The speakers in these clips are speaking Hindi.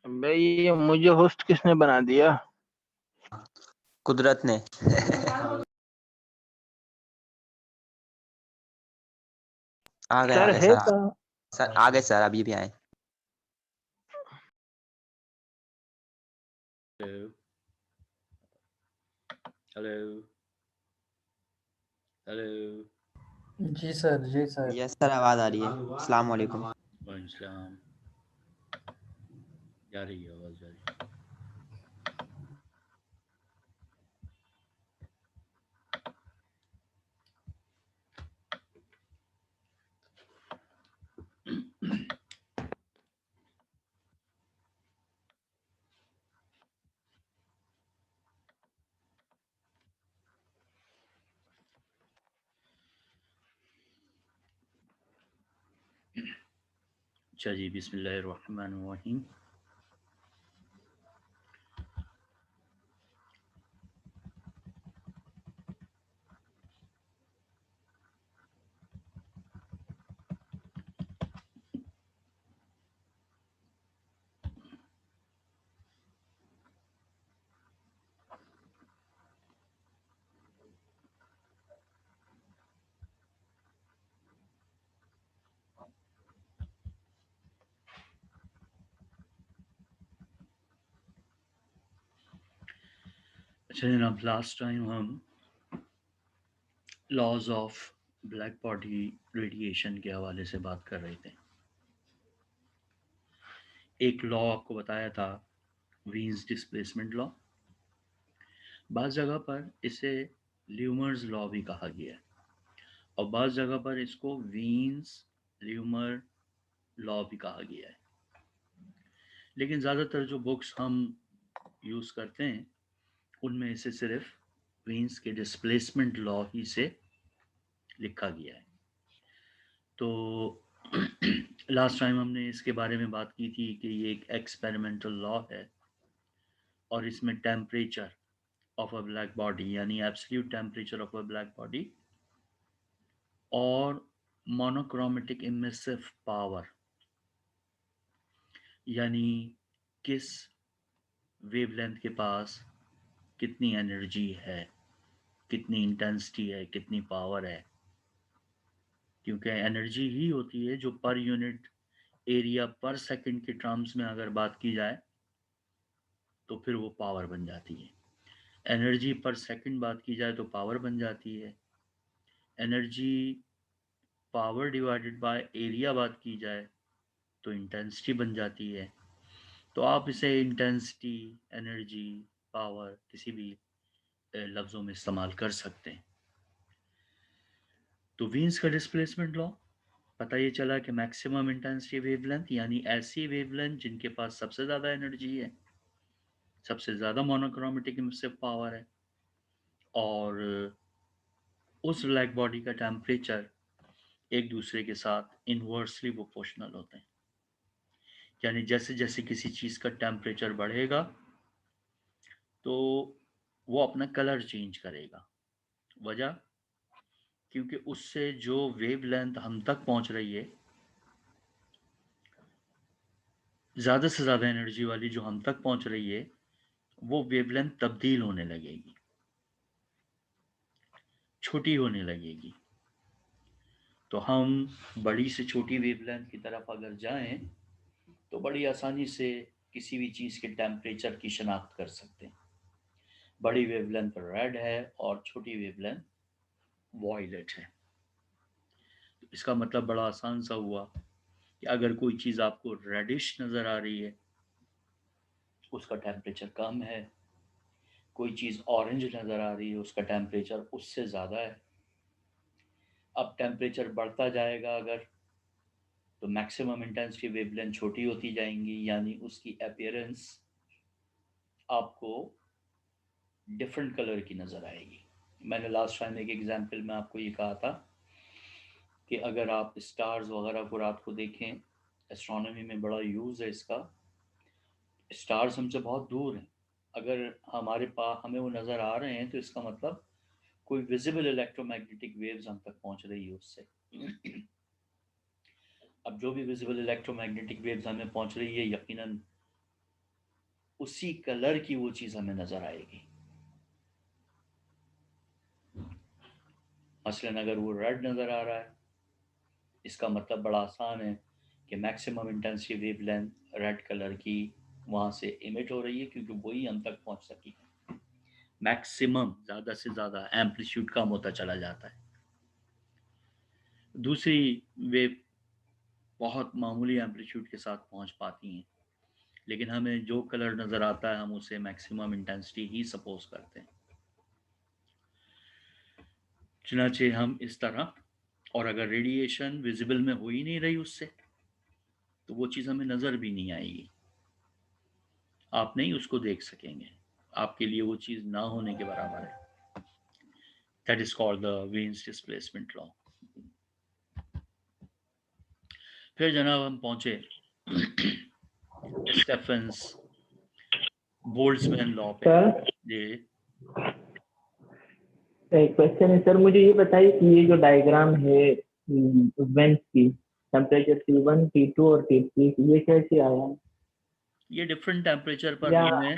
भाई ये मुझे होस्ट किसने बना दिया? कुदरत ने। आ सर गए है सर। कहाँ? सर आ गए सर, अभी भी आए। Hello hello hello. जी सर, जी सर। यस सर, आवाज आ रही है। अस्सलाम वालेकुम। वालेकुम। जा रही है आवाज, जा रही है। अच्छा जी, बिस्मिल्लाहिर्रहमानिर्रहीम। अच्छा जनाब, लास्ट टाइम हम laws of black body radiation के हवाले से बात कर रहे थे। एक लॉ आपको बताया था, वीन्स डिस्प्लेसमेंट लॉ। बाज़ जगह पर इसे ल्यूमर्स लॉ भी कहा गया है और बाज़ जगह पर इसको वीन्स ल्यूमर लॉ भी कहा गया है। लेकिन ज़्यादातर जो बुक्स हम यूज़ करते हैं उनमें इसे सिर्फ वीन्स के डिस्प्लेसमेंट लॉ ही से लिखा गया है। तो लास्ट टाइम हमने इसके बारे में बात की थी कि ये एक एक्सपेरिमेंटल लॉ है और इसमें temperature of a black body यानी absolute temperature of a black body और मोनोक्रोमेटिक इमिसिव पावर यानी किस वेवलेंथ के पास कितनी एनर्जी है, कितनी इंटेंसिटी है, कितनी पावर है। क्योंकि एनर्जी ही होती है जो पर यूनिट एरिया पर सेकंड के टर्म्स में अगर बात की जाए तो फिर वो पावर बन जाती है। एनर्जी पर सेकंड बात की जाए तो पावर बन जाती है। Energy power divided by area बात की जाए तो इंटेंसिटी बन जाती है। तो आप इसे इंटेंसिटी, एनर्जी, पावर किसी भी लफ्ज़ों में इस्तेमाल कर सकते हैं। तो वीन्स का डिस्प्लेसमेंट लॉ पता ये चला कि मैक्सिमम इंटेंसिटी वेवलेंथ यानी ऐसी वेवलेंथ जिनके पास सबसे ज़्यादा एनर्जी है, सबसे ज़्यादा मोनोक्रोमेटिक इमिसिव पावर है और उस ब्लैक बॉडी का टेम्परेचर एक दूसरे के साथ इन्वर्सली प्रोपोर्शनल होते हैं। यानी जैसे जैसे किसी चीज़ का टेम्परेचर बढ़ेगा तो वो अपना कलर चेंज करेगा। वजह, क्योंकि उससे जो वेवलेंथ हम तक पहुंच रही है, ज़्यादा से ज़्यादा एनर्जी वाली जो हम तक पहुंच रही है, वो वेवलेंथ तब्दील होने लगेगी, छोटी होने लगेगी। तो हम बड़ी से छोटी वेवलेंथ की तरफ अगर जाएं तो बड़ी आसानी से किसी भी चीज़ के टेम्परेचर की शनाख्त कर सकते हैं। बड़ी वेवलेंथ रेड है और छोटी वेवलेंथ वॉयलेट है। तो इसका मतलब बड़ा आसान सा हुआ कि अगर कोई चीज़ आपको रेडिश नज़र आ रही है, उसका टेम्परेचर कम है। कोई चीज़ ऑरेंज नज़र आ रही है, उसका टेम्परेचर उससे ज़्यादा है। अब टेम्परेचर बढ़ता जाएगा अगर, तो मैक्सिमम इंटेंसिटी वेवलेंथ छोटी होती जाएंगी, यानी उसकी अपीयरेंस आपको डिफरेंट कलर की नज़र आएगी। मैंने लास्ट टाइम एक एग्जांपल में आपको ये कहा था कि अगर आप स्टार्स वगैरह को रात को देखें, एस्ट्रोनॉमी में बड़ा यूज़ है इसका। स्टार्स हमसे बहुत दूर हैं, अगर हमारे पास हमें वो नज़र आ रहे हैं तो इसका मतलब कोई विजिबल इलेक्ट्रोमैग्नेटिक वेव्स हम तक पहुंच रही है उससे। अब जो भी विजिबल इलेक्ट्रोमैग्नेटिक वेव्स हमें पहुंच रही है, यकीनन उसी कलर की वो चीज हमें नजर आएगी। मसलन अगर वो रेड नजर आ रहा है, इसका मतलब बड़ा आसान है कि maximum intensity wavelength red colour की वहां से इमिट हो रही है, क्योंकि वही हम तक पहुंच सकी है। मैक्सिमम, ज्यादा से ज्यादा एम्पलीट्यूड कम होता चला जाता है। दूसरी वेव बहुत मामूली एम्पलीट्यूड के साथ पहुंच पाती हैं, लेकिन हमें जो कलर नजर आता है हम उसे मैक्सिमम इंटेंसिटी ही सपोज करते हैं। चुनाचे हम इस तरह, और अगर रेडिएशन विजिबल में हो ही नहीं रही उससे, तो वो चीज़ हमें नज़र भी नहीं आएगी, आप नहीं उसको देख सकेंगे, आपके लिए वो चीज़ ना होने के बराबर है। That is called the veins displacement law. फिर जनाब हम पहुंचे स्टेफेंस बोल्ट्जमैन लॉ पे। सर ये एक क्वेश्चन है सर, मुझे ये बताइए कि ये जो डायग्राम है वेंस की टेम्परेचर T1, T2 और T3, ये कैसे आया है? ये डिफरेंट टेम्परेचर पर या हमने,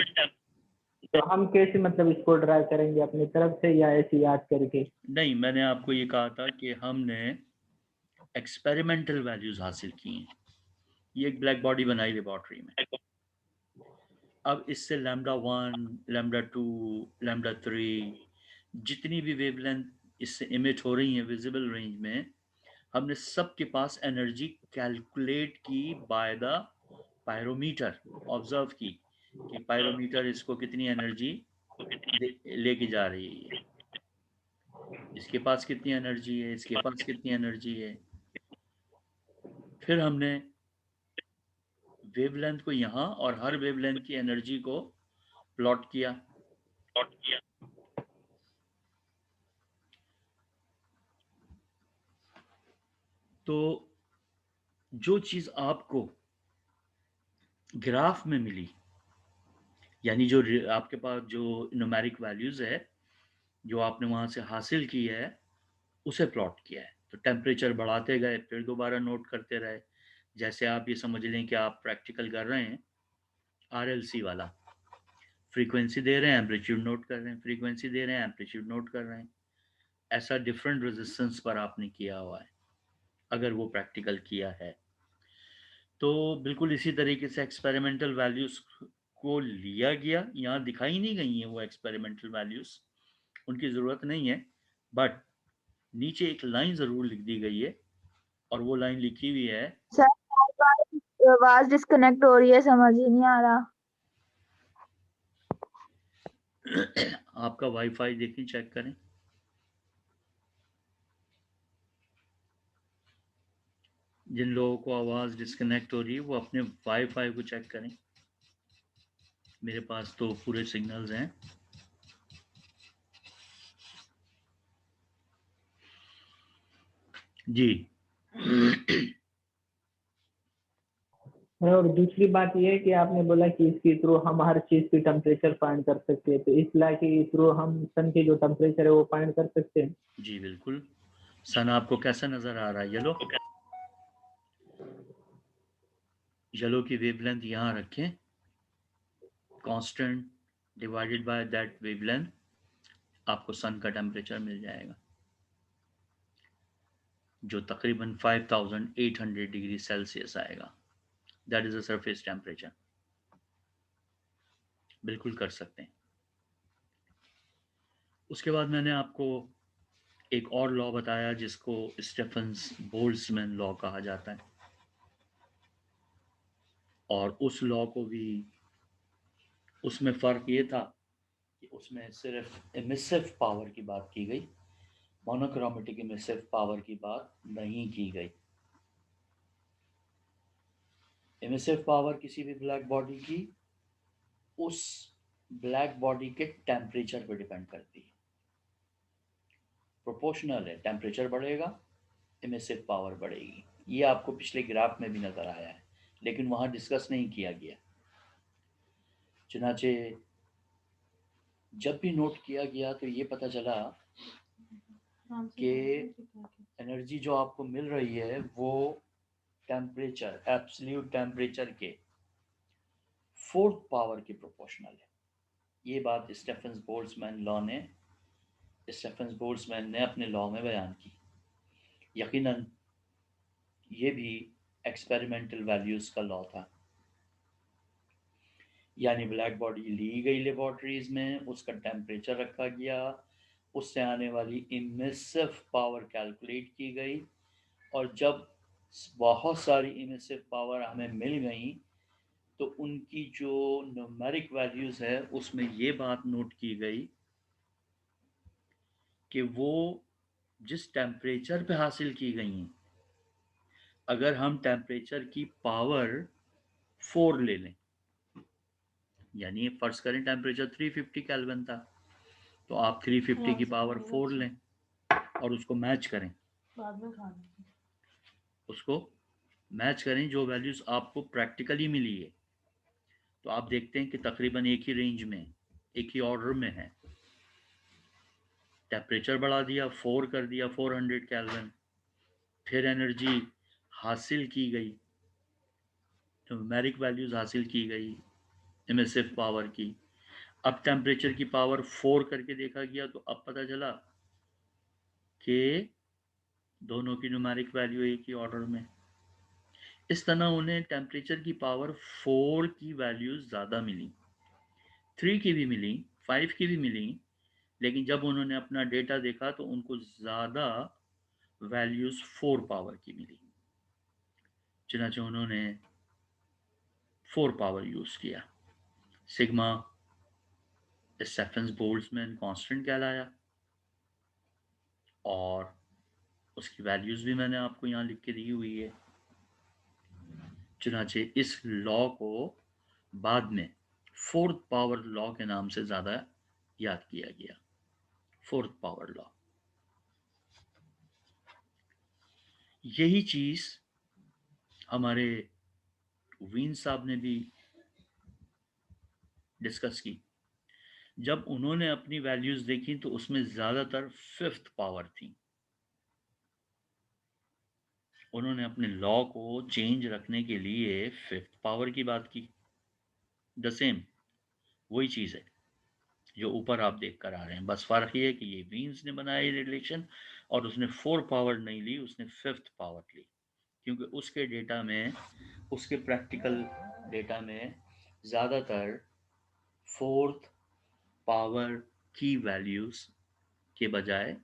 तो हम कैसे मतलब इसको ड्रा करेंगे अपनी तरफ से या ऐसे याद करके? नहीं, मैंने आपको ये कहा था कि हमने एक्सपेरिमेंटल वैल्यूज हासिल की हैं। ये एक ब्लैक बॉडी बनाई लेबॉर्ट्री में, अब इससे λ1, λ2, λ3 जितनी भी वेवलेंथ इससे इमिट हो रही हैं विजिबल रेंज में, हमने सबके पास एनर्जी कैलकुलेट की बाय द पायरोमीटर, ऑब्जर्व की कि पायरोमीटर इसको कितनी एनर्जी लेके जा रही है, इसके पास कितनी एनर्जी है, इसके पास कितनी एनर्जी है। फिर हमने वेवलेंथ को यहाँ और हर वेवलेंथ की एनर्जी को प्लॉट किया। तो जो चीज़ आपको ग्राफ में मिली, यानी जो आपके पास जो न्यूमेरिक वैल्यूज़ है जो आपने वहाँ से हासिल की है, उसे प्लॉट किया है। तो टेम्परेचर बढ़ाते गए, फिर दोबारा नोट करते रहे। जैसे आप ये समझ लें कि आप प्रैक्टिकल कर रहे हैं RLC वाला, फ्रीक्वेंसी दे रहे हैं, एम्पलीट्यूड नोट कर रहे हैं, फ्रीक्वेंसी दे रहे हैं, एम्पलीट्यूड नोट कर रहे हैं। ऐसा डिफरेंट रेजिस्टेंस पर आपने किया हुआ है, अगर वो प्रैक्टिकल किया है तो बिल्कुल इसी तरीके से एक्सपेरिमेंटल वैल्यूज को लिया गया। यहाँ दिखाई नहीं गई है वो एक्सपेरिमेंटल वैल्यूज, उनकी ज़रूरत नहीं है, बट नीचे एक लाइन ज़रूर लिख दी गई है, और वो लाइन लिखी हुई है। सर आवाज डिस्कनेक्ट हो रही है, समझ ही नहीं आ रहा। आपका वाईफाई देखें, चेक करें। जिन लोगों को आवाज़ डिस्कनेक्ट हो रही है वो अपने वाईफाई को चेक करें। मेरे पास तो पूरे सिग्नल्स हैं। जी और दूसरी बात ये है कि आपने बोला कि इसके थ्रू हम हर चीज की टेम्परेचर फाइंड कर सकते हैं, तो इस ला के थ्रू हम सन की जो टेम्परेचर है वो फाइंड कर सकते हैं? जी बिल्कुल। सन आपको कैसा नज़र आ रहा है? येलो, येलो की वेवलेंथ यहाँ रखें, constant divided by that wavelength, आपको सन का टेम्परेचर मिल जाएगा, जो तकरीबन 5800 डिग्री सेल्सियस आएगा। That is a surface temperature. बिल्कुल कर सकते हैं। उसके बाद मैंने आपको एक और लॉ बताया जिसको स्टेफेंस बोल्ट्जमैन लॉ कहा जाता है, और उस लॉ को भी, उसमें फ़र्क ये था कि उसमें सिर्फ एमिसिव पावर की बात की गई, मोनोक्रोमेटिक एमिसिव पावर की बात नहीं की गई। एमिसिव पावर किसी भी ब्लैक बॉडी की उस ब्लैक बॉडी के टेम्परेचर पर डिपेंड करती है, प्रोपोर्शनल है। टेम्परेचर बढ़ेगा, एमिसिव पावर बढ़ेगी। ये आपको पिछले ग्राफ में भी नज़र आया है, लेकिन वहाँ डिस्कस नहीं किया गया। चुनाचे जब भी नोट किया गया तो ये पता चला कि एनर्जी जो आपको मिल रही है वो टेम्परेचर, एब्सोल्यूट टेम्परेचर के 4th पावर की प्रोपोर्शनल है। ये बात स्टेफन बोल्ट्जमैन ने अपने लॉ में बयान की। यकीनन ये भी एक्सपेरिमेंटल वैल्यूज का लॉ था, यानी ब्लैक बॉडी ली गई लेबोरेटरीज में, उसका टेम्परेचर रखा गया, उससे आने वाली इमिसिव पावर कैलकुलेट की गई, और जब बहुत सारी इमिसिव पावर हमें मिल गई तो उनकी जो न्यूमेरिक वैल्यूज है उसमें ये बात नोट की गई कि वो जिस टेम्परेचर पे हासिल की गई हैं, अगर हम टेम्परेचर की पावर 4 ले लें, यानी फर्ज करें टेम्परेचर 350 केल्विन था, तो आप 350 की पावर 4 लें और उसको मैच करें, जो वैल्यूज आपको प्रैक्टिकली मिली है, तो आप देखते हैं कि तकरीबन एक ही रेंज में, एक ही ऑर्डर में है। टेम्परेचर बढ़ा दिया, 4 कर दिया 400 केल्विन, फिर एनर्जी हासिल की गई, न्यूमेरिक वैल्यूज हासिल की गई इमिसिव पावर की। अब टेम्परेचर की पावर 4 करके देखा गया तो अब पता चला कि दोनों की न्यूमेरिक वैल्यू एक ही ऑर्डर में। इस तरह उन्हें टेम्परेचर की पावर 4 की वैल्यूज ज़्यादा मिली, 3 की भी मिली, 5 की भी मिली, लेकिन जब उन्होंने अपना डेटा देखा तो उनको ज़्यादा वैल्यूज 4 पावर की मिली, चुनांचे उन्होंने 4 पावर यूज़ किया। सिग्मा स्टेफन बोल्ट्जमैन कांस्टेंट कहलाया, और उसकी वैल्यूज भी मैंने आपको यहाँ लिख के दी हुई है। चुनांचे इस लॉ को बाद में 4th पावर लॉ के नाम से ज़्यादा याद किया गया, 4th पावर लॉ। यही चीज़ हमारे वीन साहब ने भी डिस्कस की। जब उन्होंने अपनी वैल्यूज देखी तो उसमें ज़्यादातर 5th पावर थी। उन्होंने अपने लॉ को चेंज रखने के लिए 5th पावर की बात की। द सेम वही चीज़ है जो ऊपर आप देख कर आ रहे हैं, बस फ़र्क ये है कि ये वीन्स ने बनाया ये रिलेशन, और उसने 4 पावर नहीं ली, उसने 5th पावर ली, क्योंकि उसके डेटा में, उसके प्रैक्टिकल डेटा में ज़्यादातर 4th पावर की वैल्यूज़ के बजाय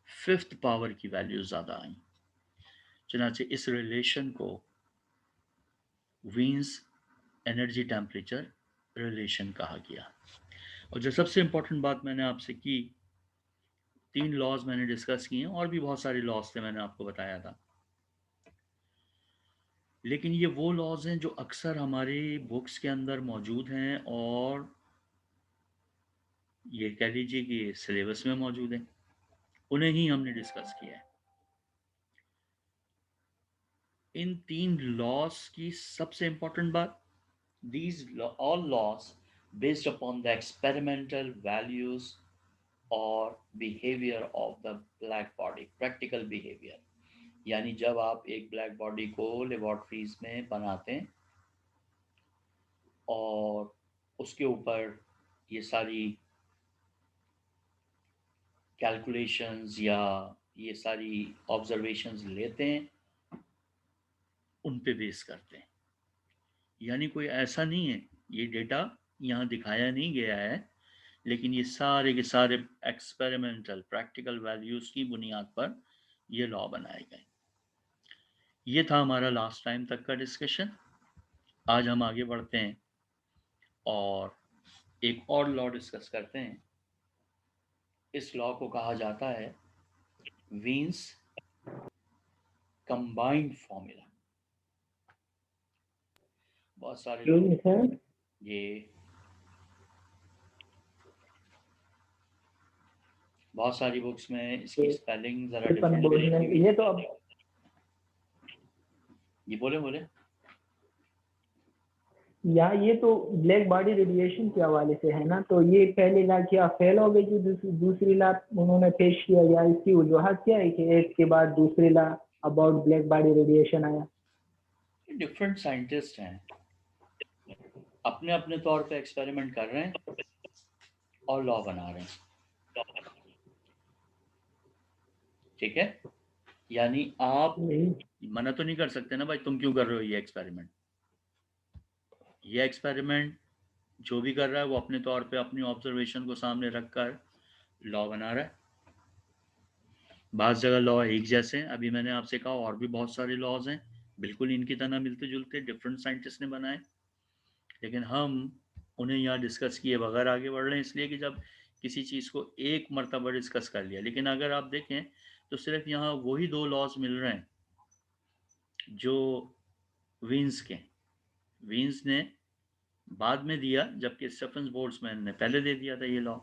5th पावर की वैल्यूज़ ज़्यादा आई। चुनांचे इस रिलेशन को वीन्स एनर्जी टेम्परेचर रिलेशन कहा गया। और जो सबसे इम्पोर्टेंट बात मैंने आपसे की, 3 लॉज मैंने डिस्कस किए हैं, और भी बहुत सारे लॉज थे मैंने आपको बताया था, लेकिन ये वो लॉज हैं जो अक्सर हमारे बुक्स के अंदर मौजूद हैं और ये कह लीजिए कि सिलेबस में मौजूद हैं, उन्हें ही हमने डिस्कस किया है। इन 3 लॉज की सबसे इम्पोर्टेंट बात, these all laws based upon the experimental values or behavior of the black body, practical behavior, यानी जब आप एक ब्लैक बॉडी को लेबोरेटरीज में बनाते हैं और उसके ऊपर ये सारी कैलकुलेशंस या ये सारी ऑब्जर्वेशंस लेते हैं, उन पे बेस करते हैं। यानी कोई ऐसा नहीं है, ये डेटा यहाँ दिखाया नहीं गया है, लेकिन ये सारे के सारे एक्सपेरिमेंटल प्रैक्टिकल वैल्यूज की बुनियाद पर ये लॉ बनाए गए। ये था हमारा लास्ट टाइम तक का डिस्कशन। आज हम आगे बढ़ते हैं और एक और लॉ डिस्कस करते हैं। इस लॉ को कहा जाता है वीन्स कंबाइंड फॉर्मूला। बहुत सारे लोग ये बहुत सारी बुक्स में इसकी स्पेलिंग जरा डिफरेंट लिखी। ये तो अब ये बोले ये तो ब्लैक बॉडी रेडिएशन के हवाले से है ना, तो ये पहली ला क्या फेल हो गई जो दूसरी ला उन्होंने पेश किया, या इसकी वजूहत क्या है कि एक के बाद दूसरी ला अबाउट ब्लैक बॉडी रेडिएशन आया? डिफरेंट साइंटिस्ट हैं, अपने अपने तौर पे एक्सपेरिमेंट कर रहे हैं और लॉ बना रहे हैं, ठीक है। यानी आप मना तो नहीं कर सकते ना भाई तुम क्यों कर रहे हो ये एक्सपेरिमेंट। ये एक्सपेरिमेंट जो भी कर रहा है वो अपने तौर पे अपनी ऑब्जर्वेशन को सामने रखकर लॉ बना रहा है। बाज़ जगह लॉ एक जैसे हैं, अभी मैंने आपसे कहा और भी बहुत सारे लॉज हैं बिल्कुल इनकी तरह मिलते जुलते, डिफरेंट साइंटिस्ट ने बनाए, लेकिन हम उन्हें यहाँ डिस्कस किए बगैर आगे बढ़ रहे हैं, इसलिए कि जब किसी चीज़ को एक मरतबा डिस्कस कर लिया। लेकिन अगर आप देखें तो सिर्फ यहाँ वही 2 लॉज मिल रहे हैं जो वीन्स के। वीन्स ने बाद में दिया, जबकि स्टीफन बोल्ट्जमैन ने पहले दे दिया था ये लॉ।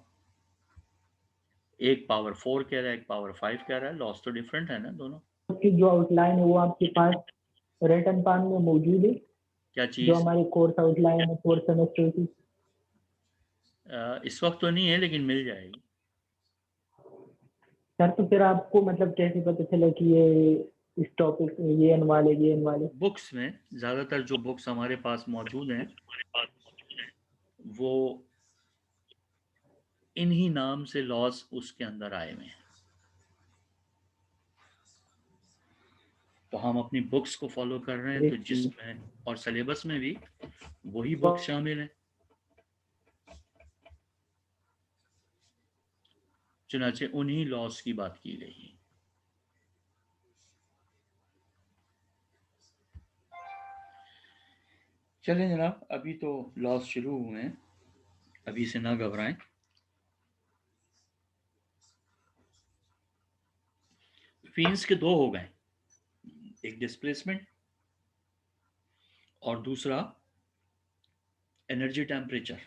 एक पावर 4 कह रहा है, एक पावर 5 कह रहा है, लॉस तो डिफरेंट है ना दोनों। की जो आउटलाइन है वो आपके पास रिटन फॉर्म में मौजूद है? क्या जो चीज़? हमारी कोर्स आउटलाइन है 4 सेमेस्टर की। इस वक्त तो नहीं है लेकिन मिल जाएगी। सर तो फिर आपको मतलब कैसे पता चला कि ये इस टॉपिक ये इन वाले बुक्स में ज़्यादातर जो बुक्स हमारे पास मौजूद हैं वो इन्हीं नाम से लॉज उसके अंदर आए हुए हैं, तो हम अपनी बुक्स को फॉलो कर रहे हैं, तो जिसमें और सिलेबस में भी वही बुक्स शामिल हैं। चुनाचे उन्हीं लॉज की बात की गई है। चलें जनाब, अभी तो लॉज शुरू हुए हैं, अभी से ना घबराएं। वीन्स के 2 हो गए, एक डिस्प्लेसमेंट और दूसरा एनर्जी टेम्परेचर।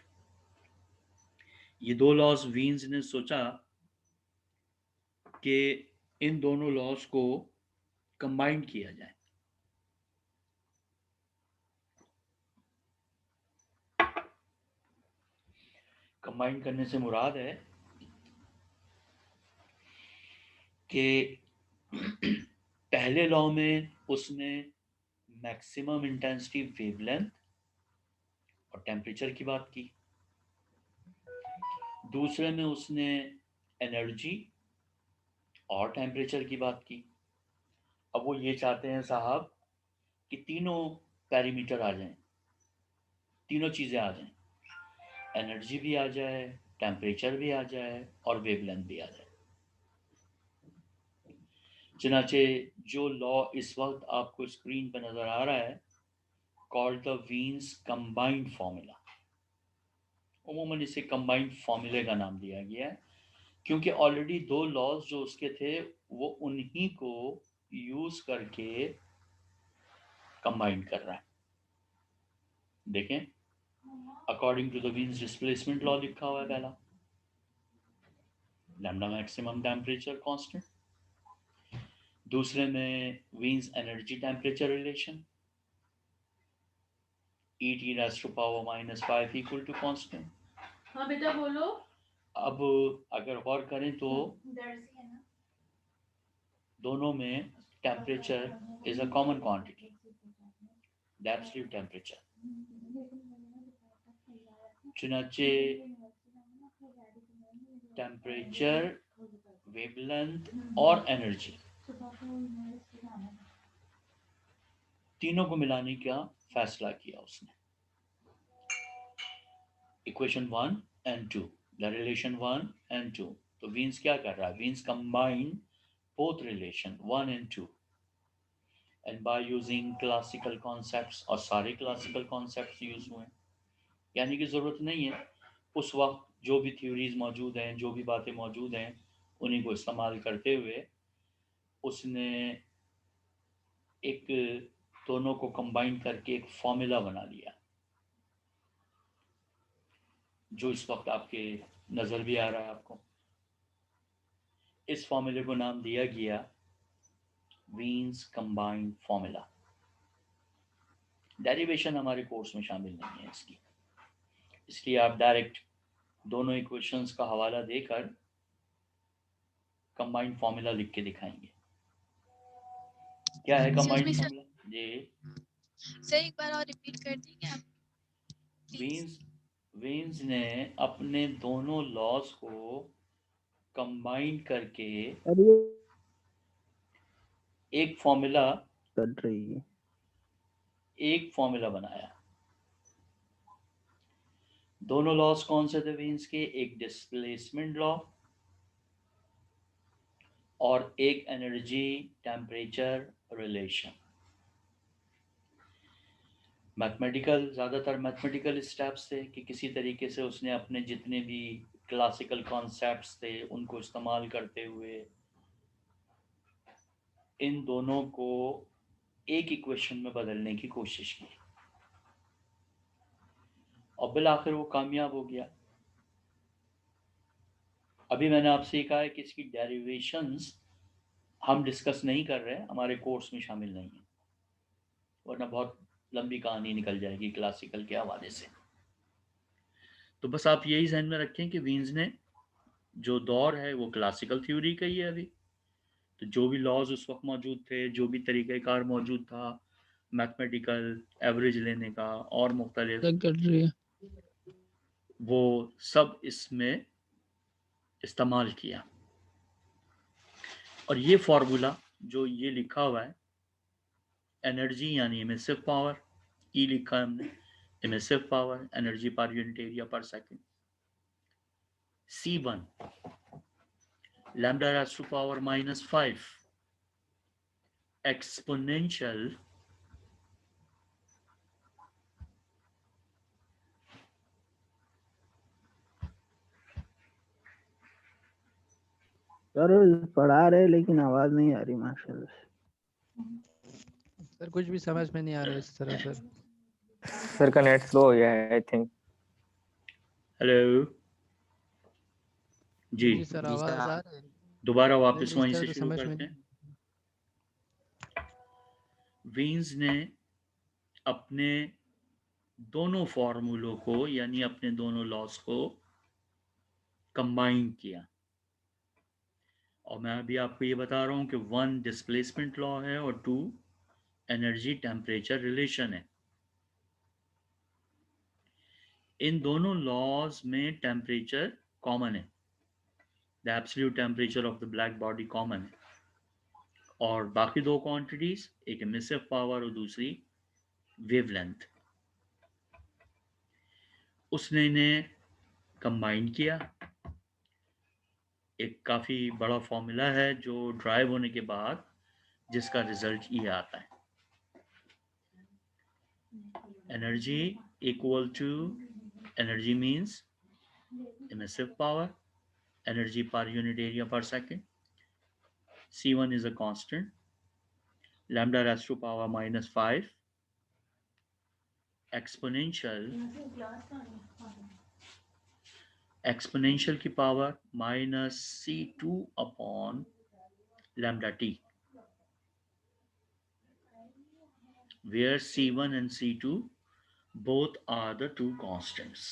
ये 2 लॉज वीन्स ने सोचा कि इन दोनों लॉज को कंबाइन किया जाए। कंबाइन करने से मुराद है कि पहले लॉ में उसने मैक्सिमम इंटेंसिटी वेवलेंथ और टेम्परेचर की बात की, दूसरे में उसने एनर्जी और टेम्परेचर की बात की। अब वो ये चाहते हैं साहब कि तीनों पैरामीटर आ जाएं, तीनों चीज़ें आ जाएं, एनर्जी भी आ जाए, टेम्परेचर भी आ जाए और वेवलेंथ भी आ जाए। चनाचे जो लॉ इस वक्त आपको स्क्रीन पर नज़र आ रहा है called the Wien's combined formula, उमूमन इसे कंबाइंड फार्मूले का नाम दिया गया है क्योंकि ऑलरेडी 2 लॉज जो उसके थे वो उन्हीं को यूज करके कंबाइन कर रहा है। देखें, according to the Wien's displacement law लिखा हुआ है पहला, लैम्डा मैक्सिमम टेम्परेचर कांस्टेंट, दूसरे में Wien's energy temperature relation E (T⁻⁻5 equal to constant. हाँ बेटा बोलो। अब अगर गौर करें तो दोनों में temperature is a common quantity, the absolute temperature. चुनाचे टेम्परेचर, वेवलेंथ और एनर्जी तीनों को मिलाने का फैसला किया उसने। Equation 1 and 2, the relation 1 and 2। तो वीन्स क्या कर रहा है? Wien's combine both relation 1 and 2 and by using classical concepts, और सारे classical concepts यूज हुए, यानी कि ज़रूरत नहीं है उस वक्त जो भी थ्योरीज मौजूद हैं, जो भी बातें मौजूद हैं, उन्हीं को इस्तेमाल करते हुए उसने एक दोनों को कंबाइन करके एक फॉर्मूला बना लिया जो इस वक्त आपके नज़र भी आ रहा है आपको। इस फॉर्मूले को नाम दिया गया वीन्स कंबाइंड फॉर्मूला। डेरिवेशन हमारे कोर्स में शामिल नहीं है इसकी, इसलिए आप डायरेक्ट दोनों इक्वेशंस का हवाला देकर कंबाइंड फॉर्मूला लिख के दिखाएंगे। क्या है कंबाइंड फॉर्मूला? जी सर एक बार और रिपीट कर देंगे आप? वीन्स ने अपने दोनों लॉज को कंबाइन करके अरे एक फॉर्मूला कर रही है। बनाया। दोनों लॉज कौन से थे वीन्स के? एक डिस्प्लेसमेंट लॉ और एक एनर्जी टेम्परेचर रिलेशन। ज़्यादातर मैथमेटिकल स्टेप्स थे कि किसी तरीके से उसने अपने जितने भी क्लासिकल कॉन्सेप्ट्स थे उनको इस्तेमाल करते हुए इन दोनों को एक इक्वेशन में बदलने की कोशिश की और बिल आखिर वो कामयाब हो गया। अभी मैंने आपसे ये कहा है कि इसकी डेरिवेशंस हम डिस्कस नहीं कर रहे हैं, हमारे कोर्स में शामिल नहीं है, वरना बहुत लंबी कहानी निकल जाएगी क्लासिकल के हवाले से। तो बस आप यही ध्यान में रखें कि वीन्स ने जो दौर है वो क्लासिकल थ्योरी का ही है अभी। तो जो भी लॉज उस वक्त मौजूद थे, जो भी तरीक़ाकार मौजूद था मैथमेटिकल एवरेज लेने का और मुख्तलिफ, वो सब इसमें इस्तेमाल किया। और ये फार्मूला जो ये लिखा हुआ है, एनर्जी यानी एमिसिव पावर, ई लिखा है हमने, emissive power, energy per unit area per second, C1 lambda raised to power -5 exponential sir पढ़ा रहे लेकिन आवाज नहीं आ रही माशाल्लाह से। सर कुछ भी समझ में नहीं आ रहा है इस तरह सर। सर का नेट स्लो हो गया है आई थिंक। हेलो जी, जी सर आवाज आ रही है। दोबारा वापस इस वहीं तरह से तो शुरू समझ में करते हैं। वीन्स ने अपने दोनों फार्मूलों को यानी अपने दोनों लॉस को कंबाइन किया और मैं अभी आपको ये बता रहा हूँ कि 1 डिस्प्लेसमेंट लॉ है और 2 एनर्जी टेम्परेचर रिलेशन है। इन दोनों लॉज में टेम्परेचर कॉमन है, the absolute temperature of the black body common है, और बाकी दो क्वांटिटीज, एक एमिसिव पावर और दूसरी वेवलेंथ, उसने इन्हें कंबाइन किया। एक काफ़ी बड़ा फॉर्मूला है जो ड्राइव होने के बाद जिसका रिजल्ट ये आता है, energy equal to, energy means emissive power, energy per unit area per second, C1 is a constant, lambda raised to power -5 exponential की power -C2 upon lambda t, where C1 and C2 both are the two constants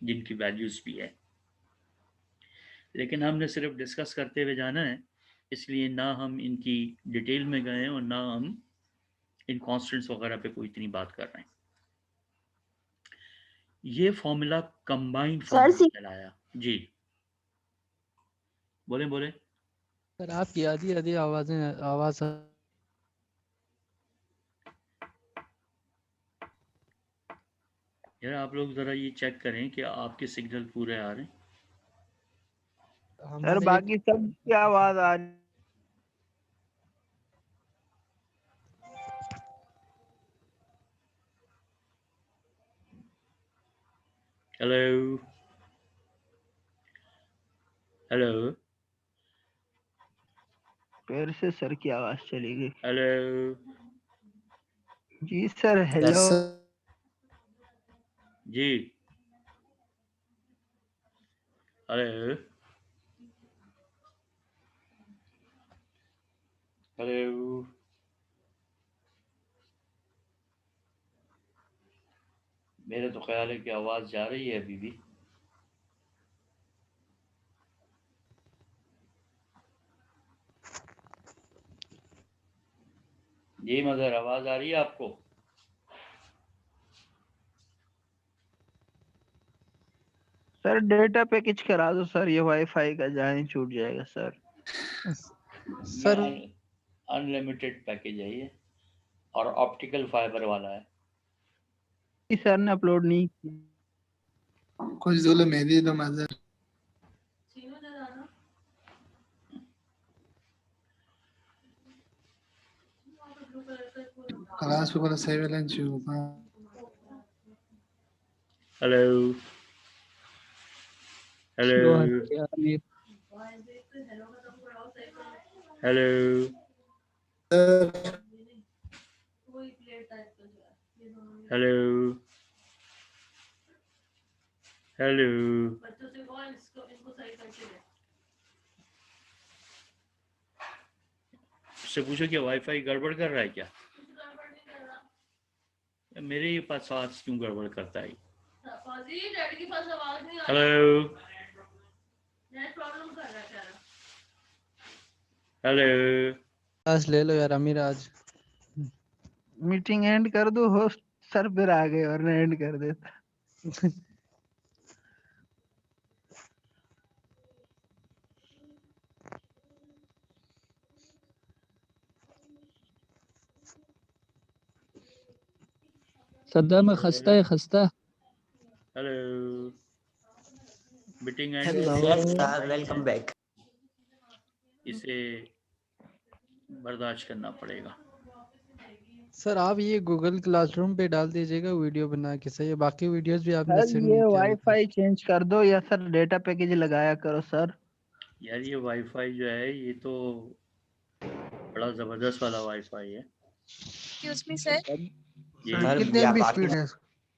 जिनकी वैल्यूज भी है। लेकिन हमने सिर्फ डिस्कस करते हुए जाना है, इसलिए ना हम इनकी डिटेल में गए और ना हम इन कॉन्स्टेंट्स वगैरह पे कोई इतनी बात कर रहे हैं। ये फॉर्मूला कंबाइंड फॉर्मूला कहलाया। जी बोले बोले सर आपकी आधी आधी आवाज यार आप लोग जरा ये चेक करें कि आपके सिग्नल पूरे आ रहे हैं। सर बाकी सब की आवाज आ रही। हेलो हेलो फिर से सर की आवाज चली गई। हेलो जी सर हेलो जी हेलो हेलो मेरा तो ख्याल है कि आवाज जा रही है अभी भी। जी मगर आवाज आ रही है आपको? सर डेटा पैकेज करा दो सर, ये वाईफाई का जान छूट जाएगा सर। सर अनलिमिटेड पैकेज है ये और ऑप्टिकल फाइबर वाला है। इस सर ने अपलोड नहीं किया। कुछ जोलो मेहदी तो मजर क्लास पे बोला सही वाला चुका। Hello hello hello hello hello उससे पूछो कि वाईफाई गड़बड़ कर रहा है क्या? मेरे ही पास आवाज क्यों गड़बड़ करता है? हेलो हेलो क्लास ले लो यार अमीर आज। मीटिंग एंड कर दो, होस्ट सर फिर आ गए और एंड कर देता। सद्दा में खस्ता है खस्ता। Hello meeting and hello sir welcome back. इसे बर्दाश्त करना पड़ेगा। सर आप ये गूगल क्लासरूम पे डाल दीजिएगा वीडियो बना के, सही है? बाकी वीडियोस भी आपने सर, सेंड ये नहीं किया। वाईफाई चेंज कर दो या सर डेटा पैकेज लगाया करो सर। यार ये वाईफाई जो है ये तो बड़ा जबरदस्त वाला वाईफाई है। एक्सक्यूज मी सर, ये सर कितने ये एमबी बात स्पीड है?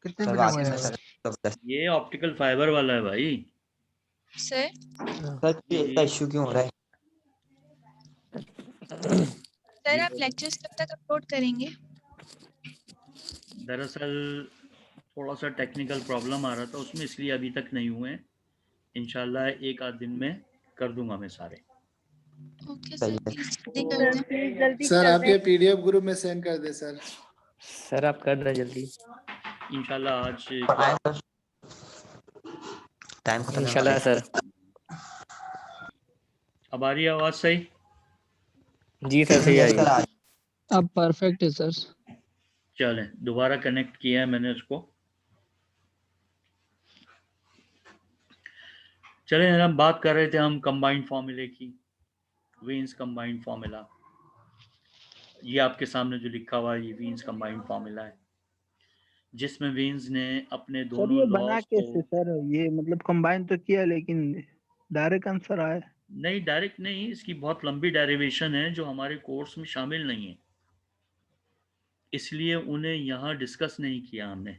कितने सर एमबी बात रैम है है? सर जबरदस्त। ये ऑप्टिकल फाइबर वाला है भाई। सर सर ये इतना इश्यू क्यों हो रहा है? सर आप लेक्चर्स कब तक अपलोड करेंगे? दरअसल थोड़ा सा टेक्निकल प्रॉब्लम आ रहा था उसमें, इसलिए अभी तक नहीं हुए हैं। इंशाल्लाह एक आध दिन में कर दूंगा मैं सारे। ओके सही सर, है। प्लीज जल्दी कर दें। सर आप ये पीडीएफ ग्रुप में सेंड कर दे सर। सर आप कर दें जल्दी। इंशाल्लाह आज आया सर, टाइम खत्म है इंशाल्लाह हमारे। सर। अब आ रही है आवाज सही? जी सर सही यस आई सर है। आज अब परफेक्ट है सर। चलें दोबारा कनेक्ट किया है मैंने उसको। चलें हम बात कर रहे थे हम कंबाइंड फार्मूले की, वीन्स कंबाइंड फार्मूला। ये आपके सामने जो लिखा हुआ है ये वीन्स कंबाइंड फार्मूला है, जिसमें वीन्स ने अपने सर दोनों ये बना लॉज कैसे को सर? ये मतलब कंबाइन तो किया लेकिन डायरेक्ट आंसर आया। नहीं, डायरेक्ट नहीं, इसकी बहुत लंबी डेरिवेशन है जो हमारे कोर्स में शामिल नहीं है, इसलिए उन्हें यहाँ डिस्कस नहीं किया हमने।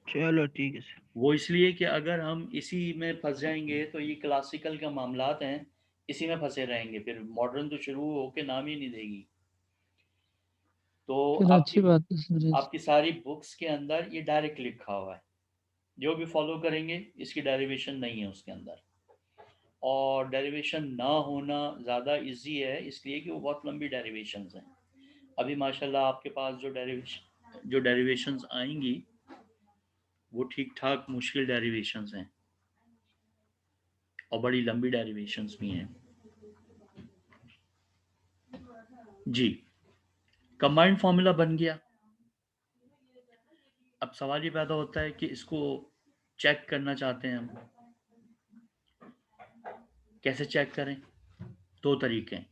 चलो ठीक है सर। वो इसलिए कि अगर हम इसी में फंस जाएंगे तो ये क्लासिकल का मामलात हैं, इसी में फंसे रहेंगे, फिर मॉडर्न तो शुरू होके नाम ही नहीं देगी। तो फिर अच्छी बात है सर। आपकी सारी बुक्स के अंदर ये डायरेक्ट लिखा हुआ है, जो भी फॉलो करेंगे इसकी डेरिवेशन नहीं है उसके अंदर। और डेरिवेशन ना होना ज़्यादा इजी है इसलिए कि वो बहुत लंबी डेरिवेशंस हैं। अभी माशाल्लाह आपके पास जो डेरिवेशंस आएंगी वो ठीक ठाक मुश्किल डेरिवेशंस हैं और बड़ी लंबी डेरिवेशंस भी हैं। जी, कंबाइंड फार्मूला बन गया। अब सवाल ये पैदा होता है कि इसको चेक करना चाहते हैं हम, कैसे चेक करें? दो तरीके हैं।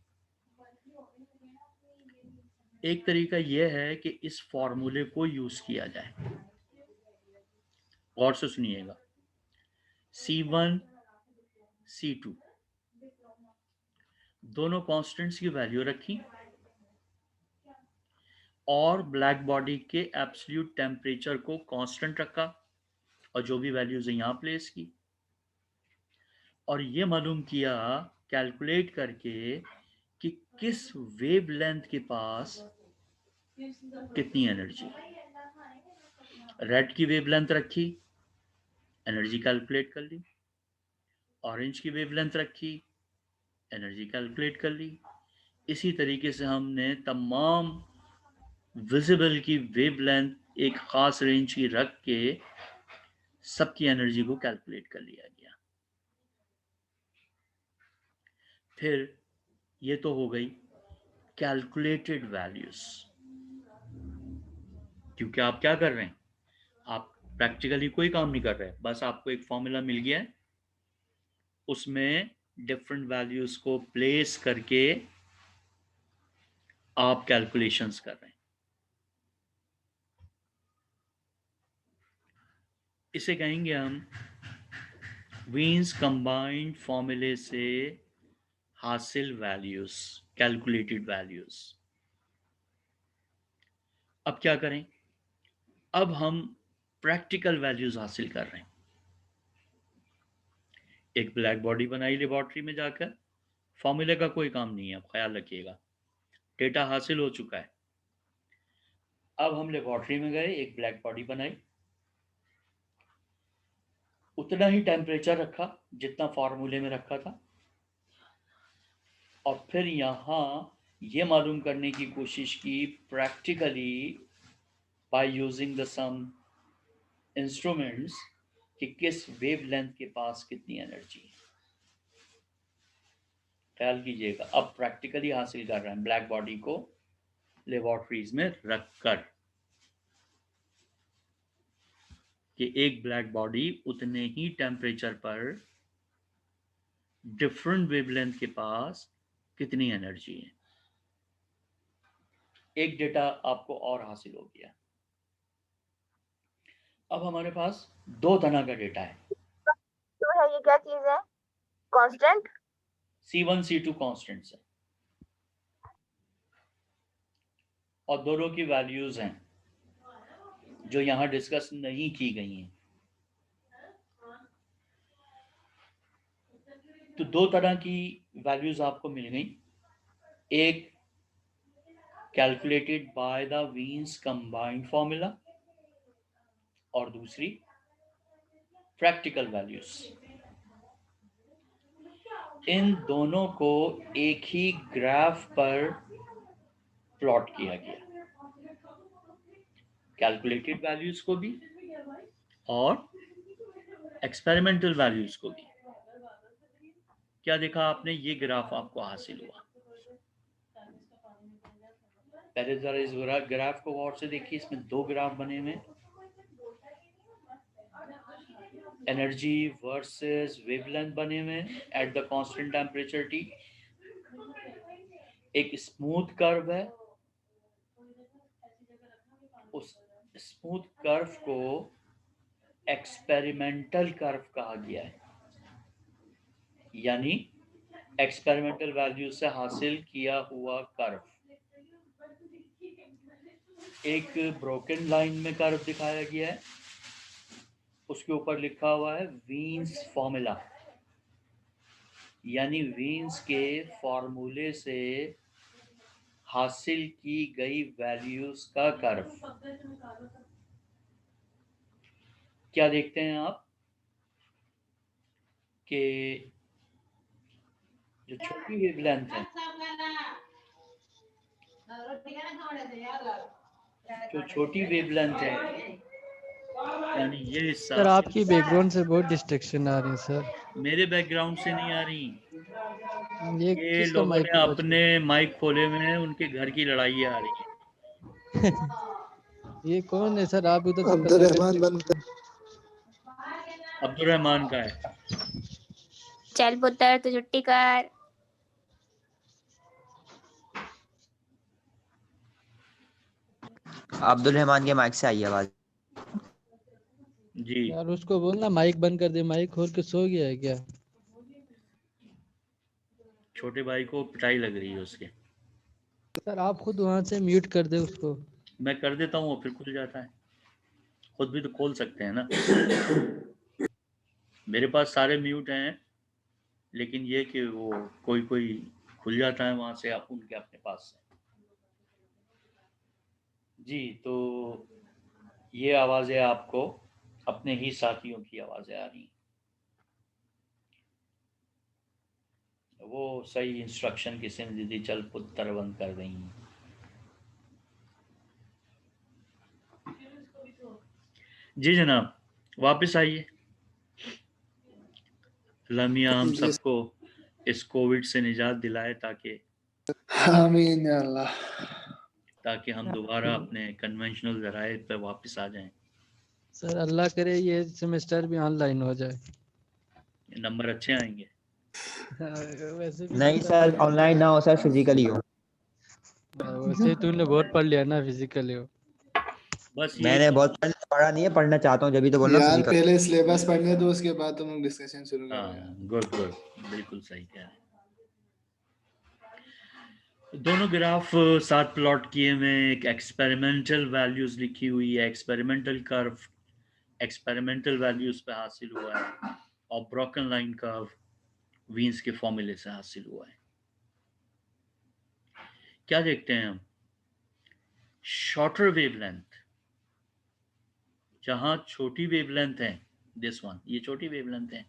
एक तरीका यह है कि इस फॉर्मूले को यूज किया जाए। गौर से सुनिएगा, C1 C2 दोनों कांस्टेंट्स की वैल्यू रखी और ब्लैक बॉडी के एब्सोल्यूट टेम्परेचर को कांस्टेंट रखा और जो भी वैल्यूज यहाँ प्लेस की, और ये मालूम किया कैलकुलेट करके कि किस वेवलेंथ के पास कितनी एनर्जी। रेड की वेवलेंथ रखी, एनर्जी कैलकुलेट कर ली। ऑरेंज की वेवलेंथ रखी, एनर्जी कैलकुलेट कर ली। इसी तरीके से हमने तमाम विजिबल की वेवलेंथ एक ख़ास रेंज की रख के सबकी एनर्जी को कैलकुलेट कर लिया गया। फिर ये तो हो गई कैलकुलेटेड वैल्यूज, क्योंकि आप क्या कर रहे हैं, आप प्रैक्टिकली कोई काम नहीं कर रहे, बस आपको एक फॉर्मूला मिल गया है, उसमें डिफरेंट वैल्यूज को प्लेस करके आप कैलकुलेशंस कर रहे हैं। इसे कहेंगे हम वीन्स कंबाइंड फॉर्मूले से हासिल वैल्यूज, कैलकुलेटेड वैल्यूज। अब क्या करें, अब हम प्रैक्टिकल वैल्यूज हासिल कर रहे हैं। एक ब्लैक बॉडी बनाई लेबॉर्ट्री में जाकर, फॉर्मूले का कोई काम नहीं है, आप ख्याल रखिएगा, डेटा हासिल हो चुका है। अब हम लेबॉर्ट्री में गए, एक ब्लैक बॉडी बनाई, उतना ही टेम्परेचर रखा जितना फॉर्मूले में रखा था, और फिर यहाँ ये मालूम करने की कोशिश की practically by using the some instruments कि किस वेवलेंथ के पास कितनी एनर्जी है। ख्याल कीजिएगा, अब प्रैक्टिकली हासिल कर रहे हैं ब्लैक बॉडी को लेबॉर्ट्रीज में रखकर, कि एक ब्लैक बॉडी उतने ही टेम्परेचर पर डिफरेंट वेवलेंथ के पास कितनी एनर्जी है। एक डेटा आपको और हासिल हो गया। अब हमारे पास दो तरह का डेटा है। तो है ये क्या चीज है? कांस्टेंट? C1 C2 कांस्टेंट्स है, और दोनों की वैल्यूज हैं जो यहां डिस्कस नहीं की गई हैं। तो दो तरह की वैल्यूज आपको मिल गई, एक calculated by the Wien's combined formula और दूसरी प्रैक्टिकल वैल्यूज। इन दोनों को एक ही ग्राफ पर प्लॉट किया गया, कैलकुलेटेड वैल्यूज को भी और एक्सपेरिमेंटल वैल्यूज को भी। क्या देखा आपने, ये ग्राफ आपको हासिल हुआ। पहले जरा इस ग्राफ को गौर से देखिए, इसमें दो ग्राफ बने हुए, एनर्जी वर्सेस वेवलेंथ बने हुए at the constant temperature T। एक स्मूथ कर्व है, उस स्मूथ कर्व को एक्सपेरिमेंटल कर्व कहा गया है, यानी एक्सपेरिमेंटल वैल्यू से हासिल किया हुआ कर्व। एक ब्रोकन लाइन में कर्व दिखाया गया है, उसके ऊपर लिखा हुआ है वीन्स फॉर्मूला, यानी वीन्स के फॉर्मूले से हासिल की गई वैल्यूज का कर्व। क्या देखते हैं आप कि जो छोटी वेवलेंथ है, जो छोटी वेवलेंथ है, यानी ये हिस्सा। सर आपकी बैकग्राउंड से बहुत डिस्ट्रैक्शन आ रही है सर। मेरे बैकग्राउंड से नहीं आ रही, ये ये किसका लोगों माइक ने अपने माइक खोले हुए हैं, उनके घर की लड़ाई आ रही है। ये कौन है सर? आप उधर से अब्दुल पता रहमान करके बंद कर। अब्दुल रहमान का है। चल पुत्र तू छुट्टी कर। अब्दुल रहमान के माइक से आई आवाज। जी यार उसको बोलना माइक बंद कर दे, माइक खोल के सो गया है क्या? छोटे भाई को पिटाई लग रही है उसके। सर आप खुद वहां से म्यूट कर दे उसको। मैं कर देता हूँ, फिर खुल जाता है। खुद भी तो खोल सकते हैं ना। मेरे पास सारे म्यूट हैं, लेकिन ये कि वो कोई कोई खुल जाता है वहां से, आप उनके अपने पास से। जी, तो ये आवाज़ें आपको अपने ही साथियों की आवाज़ें आ रही, वो सही इंस्ट्रक्शन किसी ने दीदी, चल पुत्र बंद कर देंगी। जी जनाब, वापस आइए। लमिया हम जी। सबको इस कोविड से निजात दिलाए ताकि आमीन या अल्लाह। हम दोबारा अपने कन्वेंशनल जराए पे वापस आ जाएं। सर अल्लाह करे ये सेमेस्टर भी ऑनलाइन हो जाए। नंबर अच्छे आएंगे। वैसे भी नहीं पता सर, ऑनलाइन ना हो सर, फिजिकली हो। वैसे तूने बहुत पढ़ लिया ना फिजिकली हो। बस ये मैंने बहुत पढ़ा नहीं है, पढ़ना चाहता हूँ, जब भी तो बोलना यार फिजिकल। पहले सिलेबस पढ़ने दो, उसके बाद तुम लोग डिस्कशन शुरू करो यार। हाँ, गुड गुड, बिल्कुल सही कह रहे हैं। दोनों ग्राफ साथ प्लॉट किए हुए, एक एक्सपेरिमेंटल वैल्यूज लिखी हुई है, एक्सपेरिमेंटल कर्व एक्सपेरिमेंटल वैल्यूज पे हासिल हुआ है, और ब्रोकन लाइन कर्व वीन्स के फॉर्मूले से हासिल हुआ है। क्या देखते हैं हम? शॉर्टर वेवलेंथ, जहां छोटी वेवलेंथ है, दिस वन, ये छोटी वेवलेंथ है,